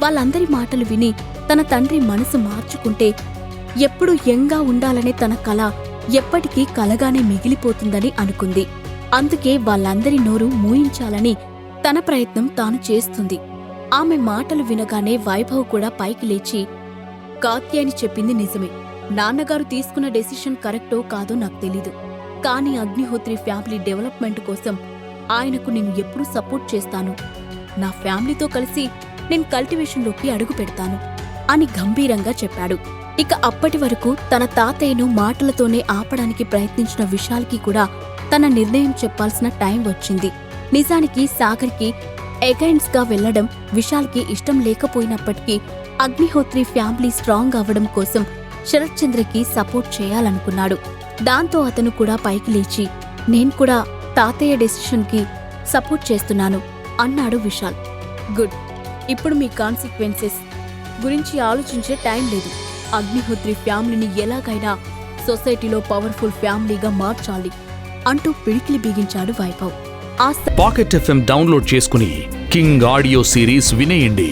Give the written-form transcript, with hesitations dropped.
వాళ్ళందరి మాటలు విని తన తండ్రి మనసు మార్చుకుంటే ఎప్పుడు యంగా ఉండాలనే తన కల ఎప్పటికీ కలగానే మిగిలిపోతుందని అనుకుంది. అందుకే వాళ్ళందరి నోరు మూయించాలని తన ప్రయత్నం తాను చేస్తుంది. ఆమె మాటలు వినగానే వైభవ్ కూడా పైకి లేచి, కాత్యాయని చెప్పింది నిజమే. నాన్నగారు తీసుకున్న డెసిషన్ కరెక్టో కాదో నాకు తెలీదు. కానీ అగ్నిహోత్రి ఫ్యామిలీ డెవలప్మెంట్ కోసం ఆయనకు నేను ఎప్పుడూ సపోర్ట్ చేస్తాను. నా ఫ్యామిలీతో కలిసి నేను కల్టివేషన్లోకి అడుగు పెడతాను అని గంభీరంగా చెప్పాడు. ఇక అప్పటి వరకు తన తాతయ్యను మాటలతోనే ఆపడానికి ప్రయత్నించిన విశాల్కి కూడా తన నిర్ణయం చెప్పాల్సిన టైం వచ్చింది. నిజానికి సాగర్కి ఎగైన్స్ గా వెళ్లడం విశాల్కి ఇష్టం లేకపోయినప్పటికీ అగ్నిహోత్రి ఫ్యామిలీ స్ట్రాంగ్ అవ్వడం కోసం శరత్ చంద్రకి సపోర్ట్ చేయాలనుకున్నాడు. దాంతో అతను కూడా పైకి లేచి, నేను కూడా తాతయ్య డెసిషన్కి సపోర్ట్ చేస్తున్నాను అన్నాడు విశాల్. గుడ్, ఇప్పుడు మీ కాన్సిక్వెన్సెస్ గురించి ఆలోచించే టైం లేదు. అగ్నిహోత్రి ఫ్యామిలీని ఎలాగైనా సొసైటీలో పవర్ఫుల్ ఫ్యామిలీగా మార్చాలి అంటూ పిడికిలి బిగించాడు వైభవ్. పాకెట్ FM డౌన్లోడ్ చేసుకుని కింగ్ ఆడియో సిరీస్ వినేయండి.